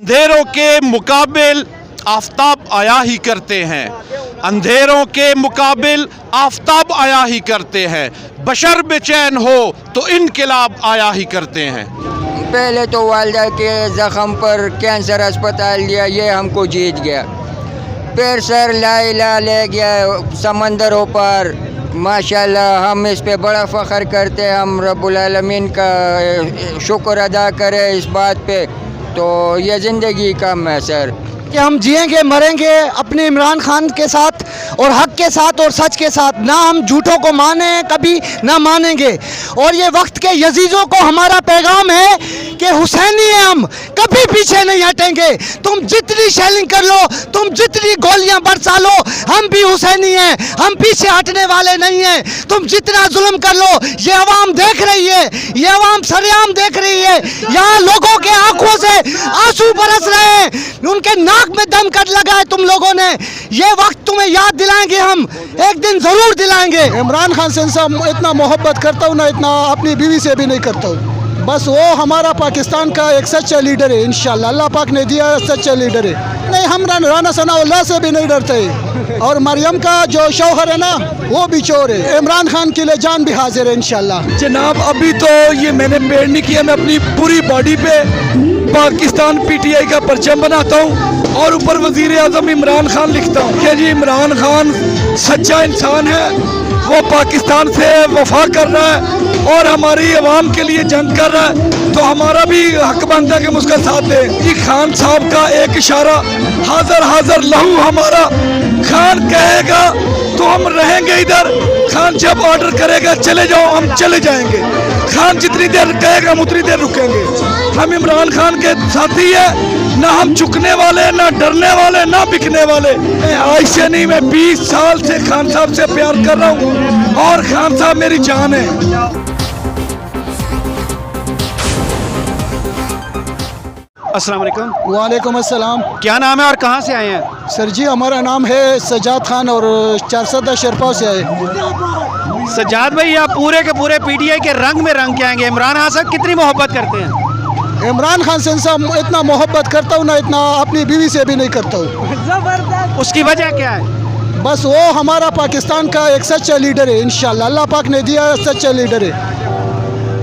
अंधेरों के मुकाबिल आफताब आया ही करते हैं, अंधेरों के मुकाबिल आफताब आया ही करते हैं, बशर बेचैन हो तो इनकलाब आया ही करते हैं। पहले तो वालदा के ज़ख़म पर कैंसर अस्पताल दिया, ये हमको जीत गया। फिर सर लाइला ले गया समंदरों पर, माशाल्लाह हम इस पे बड़ा फ़ख्र करते हैं। हम रब्बुल आलमीन का शुक्र अदा करें इस बात पे। तो ये ज़िंदगी कम है सर कि हम जिएंगे मरेंगे अपने इमरान खान के साथ और हक के साथ और सच के साथ, ना हम झूठों को माने कभी ना मानेंगे। और ये वक्त के यजीज़ों को हमारा पैगाम है कि हुसैनी हैं हम, कभी पीछे नहीं हटेंगे। तुम जितनी शेलिंग कर लो, तुम जितनी गोलियां बरसा लो, हम भी हुसैनी हैं, हम पीछे हटने वाले नहीं हैं। तुम जितना जुल्म कर लो, ये अवाम देख रही है, ये अवाम सरेआम देख रही है। यहाँ लोगों के आंखों से आंसू बरस रहे हैं, उनके नाक में दम कट लगा है तुम लोगों ने। ये वक्त तुम्हें याद दिलाएंगे, हम एक दिन जरूर दिलाएंगे। इमरान खान से इतना मोहब्बत करता हूँ ना, इतना अपनी बीवी से भी नहीं करता हूँ। बस वो हमारा पाकिस्तान का एक सच्चा लीडर है, इंशाल्लाह अल्लाह पाक ने दिया सच्चा लीडर है। नहीं, हम राना सनाउल्लाह से भी नहीं डरते। और मरियम का जो शौहर है ना, वो भी चोर है। इमरान खान के लिए जान भी हाजिर है इंशाल्लाह। जनाब अभी तो ये मैंने पेड़ नहीं किया, मैं अपनी पूरी बॉडी पे पाकिस्तान पीटीआई का परचम बनाता हूँ और ऊपर वजीर आज़म इमरान खान लिखता हूँ कि जी इमरान खान सच्चा इंसान है, वो पाकिस्तान से वफा कर रहा है और हमारी आवाम के लिए जंग कर रहा है। तो हमारा भी हक बनता है कि हम उसका साथ दें। जी खान साहब का एक इशारा, हाजर हाजर लहू हमारा। खान कहेगा तो हम रहेंगे इधर, खान जब ऑर्डर करेगा चले जाओ, हम चले जाएंगे। खान जितनी देर कहेगा हम उतनी देर रुकेंगे। हम इमरान खान के साथी है, ना हम झुकने वाले, ना डरने वाले, ना बिकने वाले। आज से नहीं, मैं 20 साल से खान साहब से प्यार कर रहा हूँ और खान साहब मेरी जान है। अस्सलाम वालेकुम। वालेकुम अस्सलाम। क्या नाम है और कहाँ से आए हैं? सर जी हमारा नाम है सजाद खान और 410 शेरपाव से आए। सज्जाद भाई, आप पूरे के पूरे पीटीआई के रंग में रंग के आएंगे। इमरान खान से कितनी मोहब्बत करते हैं? इमरान खान से इतना मोहब्बत करता हूँ ना, इतना अपनी बीवी से भी नहीं करता हूँ। उसकी वजह क्या है? बस वो हमारा पाकिस्तान का एक सच्चा लीडर है, इंशाल्लाह अल्लाह पाक ने दिया सच्चा लीडर है।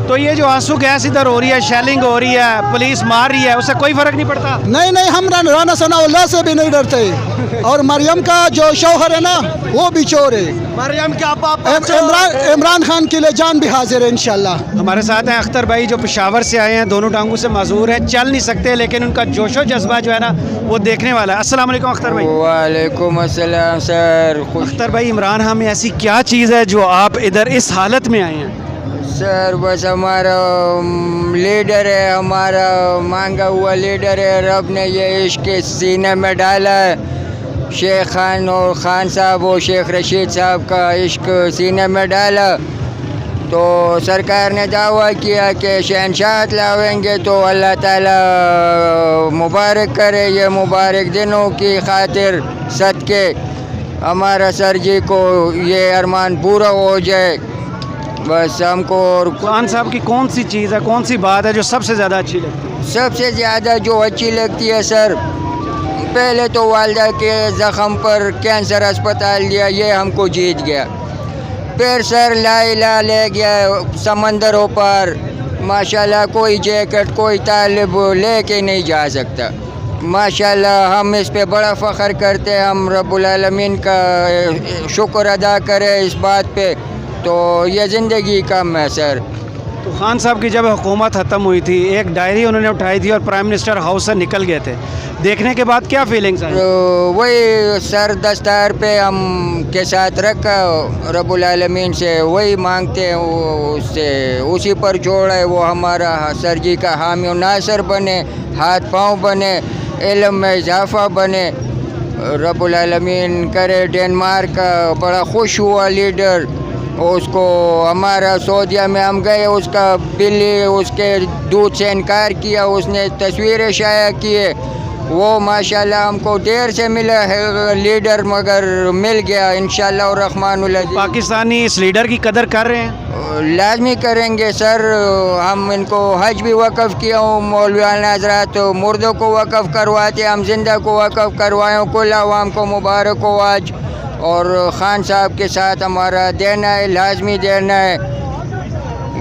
तो ये जो आंसू गैस इधर हो रही है, शेलिंग हो रही है, पुलिस मार रही है, उससे कोई फर्क नहीं पड़ता? नहीं नहीं, हम राना सनाउल्लाह से भी नहीं डरते। और मरियम का जो शौहर है ना, वो भी चोर है। मरियम क्या इमरान खान के लिए जान भी हाजिर है इंशाल्लाह। हमारे साथ हैं अख्तर भाई, जो पेशावर से आए हैं, दोनों टांगों से माजूर हैं, चल नहीं सकते, लेकिन उनका जोशो जज्बा जो है ना, वो देखने वाला है। अस्सलाम वालेकुम अख्तर भाई। वालेकुम अस्सलाम सर। अख्तर भाई, इमरान खान में ऐसी क्या चीज़ है जो आप इधर इस हालत में आए हैं? सर बस हमारा लीडर है, हमारा मांगा हुआ लीडर है। रब ने ये इश्क सीने में डाला है। शेख खान और खान साहब और शेख रशीद साहब का इश्क सीने में डाला, तो सरकार ने दावा किया कि शहनशाह लावेंगे। तो अल्लाह ताला मुबारक करे, ये मुबारक दिनों की खातिर सदके हमारा सर जी को ये अरमान पूरा हो जाए। बस हमको। और खान साहब की कौन सी चीज़ है, कौन सी बात है जो सबसे ज़्यादा अच्छी लगती है? सबसे ज़्यादा जो अच्छी लगती है सर, पहले तो वालदा के ज़ख़म पर कैंसर अस्पताल दिया, ये हमको जीत गया। फिर सर लाइला ले गया समंदरों पर, माशाल्लाह कोई जैकेट कोई तालिब लेके नहीं जा सकता। माशाल्लाह हम इस पे बड़ा फ़ख्र करते हैं। हम रब्बुल आलमीन का शुक्र अदा करें इस बात पे। तो ये ज़िंदगी कम है सर। तो खान साहब की जब हुकूमत ख़त्म हुई थी, एक डायरी उन्होंने उठाई थी और प्राइम मिनिस्टर हाउस से निकल गए थे, देखने के बाद क्या फीलिंग्स आई? तो वही सर दस्तार पे हम के साथ रखा, रब्बुल आलमीन से वही मांगते हैं, उससे उसी पर जोड़ है। वो हमारा सर जी का हामी और नासर बने, हाथ पाँव बने, इल्म में इजाफा बने। रब्बुल आलमीन करे डेनमार्क का बड़ा खुश हुआ लीडर, उसको हमारा सऊदीया में हम गए, उसका बिल्ली उसके दूध से इनकार किया, उसने तस्वीरें शाया किए, वो माशाल्लाह हमको देर से मिला है लीडर, मगर मिल गया इंशाल्लाह और रहमानुल अज़ीज़। पाकिस्तानी इस लीडर की कदर कर रहे हैं? लाजमी करेंगे सर। हम इनको हज भी वक़फ़ किया हूँ, मौलवाना हज़रात मुर्दों को वक़फ़ करवाते, हम जिंदा को वक़फ़ करवाएँ। कुल अवाम को मुबारक हो आज। और ख़ान साहब के साथ हमारा देना है, लाजमी देना है,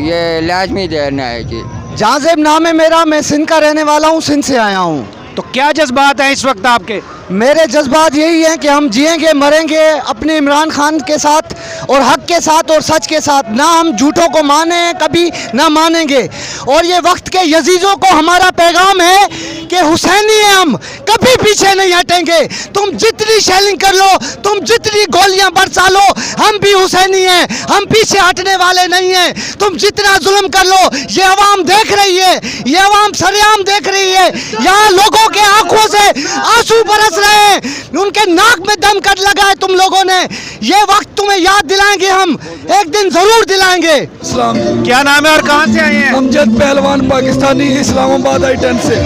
ये लाजमी देना है जी। जाज़ेब नाम है मेरा, मैं सिंध का रहने वाला हूँ, सिंध से आया हूँ। तो क्या जज्बात हैं इस वक्त आपके? मेरे जज्बात यही हैं कि हम जिएंगे मरेंगे अपने इमरान खान के साथ और हक के साथ और सच के साथ। ना हम झूठों को माने कभी ना मानेंगे। और ये वक्त के यजीज़ों को हमारा पैगाम है कि हुसैनी हैं हम, कभी पीछे नहीं हटेंगे। तुम जितनी शेलिंग कर लो, तुम जितनी गोलियां बरसा लो, हम भी हुसैनी हैं, हम पीछे हटने वाले नहीं हैं। तुम जितना जुल्म कर लो, ये अवाम देख रही है, ये अवाम सरेआम देख रही है। यहाँ लोगों के आंखों से आंसू बरस रहे हैं, उनके नाक में दम कर लगा है तुम लोगों ने। ये वक्त तुम्हें याद दिलाएंगे, हम एक दिन जरूर दिलाएंगे। इस्लाम क्या नाम है और कहाँ से आए हैं? अमजद पहलवान, पाकिस्तानी, इस्लामाबाद I-10 से।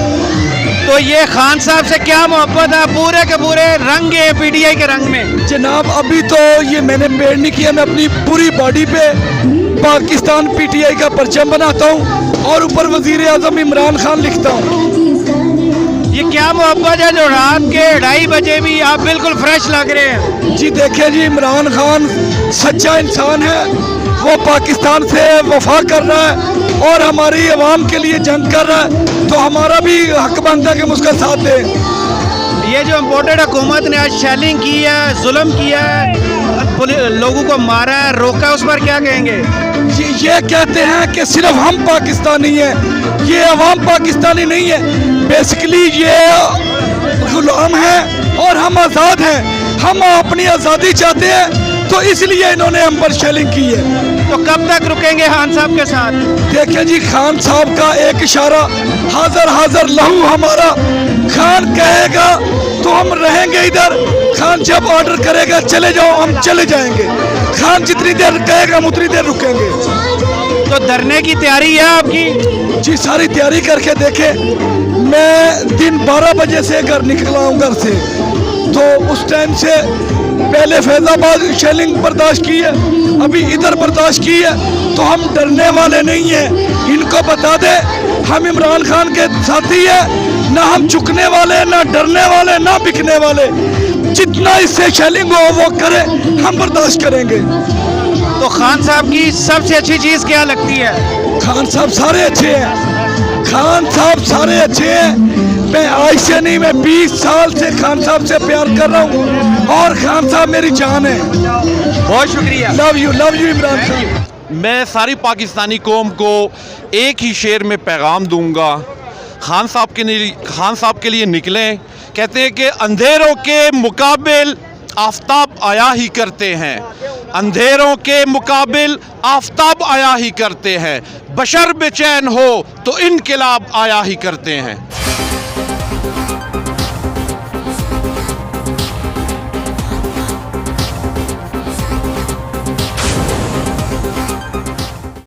तो ये खान साहब से क्या मोहब्बत है? पूरे के पूरे रंग है PTI के रंग में। जनाब अभी तो ये मैंने पेड़ नहीं किया, मैं अपनी पूरी बॉडी पे पाकिस्तान PTI का परचम बनाता हूँ और ऊपर वजीर आजम इमरान खान लिखता हूँ। ये क्या मोहब्बत है जो रात के 2:30 बजे भी आप बिल्कुल फ्रेश लग रहे हैं? जी देखिए जी, इमरान खान सच्चा इंसान है, वो पाकिस्तान से वफा कर रहा है और हमारी आवाम के लिए जंग कर रहा है, तो हमारा भी हक बनता है कि हम उसका साथ दें। ये जो इम्पोर्टेड हुकूमत ने आज शेलिंग की है, जुल्म किया है, लोगों को मारा है, रोका है, उस पर क्या कहेंगे? ये कहते हैं कि सिर्फ हम पाकिस्तानी हैं, ये अवाम पाकिस्तानी नहीं है। बेसिकली ये गुलाम हैं और हम आज़ाद हैं, हम अपनी आज़ादी चाहते हैं, तो इसलिए इन्होंने हम पर शेलिंग की है। तो कब तक रुकेंगे खान साहब के साथ? देखिए जी, खान साहब का एक इशारा, हाज़र हाज़र लहू हमारा। खान कहेगा तो हम रहेंगे इधर, खान जब ऑर्डर करेगा चले जाओ, हम चले जाएंगे। खान जितनी देर कहेगा हम उतनी देर रुकेंगे। तो धरने की तैयारी है आपकी? जी सारी तैयारी करके देखे। मैं दिन 12 बजे से घर निकला हूँ घर से, तो उस टाइम से पहले फैज़ाबाद शेलिंग बर्दाश्त की है, अभी इधर बर्दाश्त की है, तो हम डरने वाले नहीं हैं। इनको बता दे हम इमरान खान के साथी हैं, ना हम झुकने वाले, ना डरने वाले, ना बिकने वाले। जितना इससे शेलिंग हो वो करे, हम बर्दाश्त करेंगे। तो खान साहब की सबसे अच्छी चीज़ क्या लगती है? खान साहब सारे अच्छे हैं, खान साहब सारे अच्छे हैं। मैं आज से नहीं, मैं 20 साल से खान साहब से प्यार कर रहा हूँ और खान साहब मेरी जान है। बहुत शुक्रिया। Love you Imran Khan. मैं सारी पाकिस्तानी कौम को एक ही शेर में पैगाम दूंगा। खान साहब के लिए निकलें। कहते हैं कि अंधेरों के मुकाबिल आफताब आया ही करते हैं, अंधेरों के मुकाबिल आफताब आया ही करते हैं। बशर बेचैन हो तो इनकलाब आया ही करते हैं।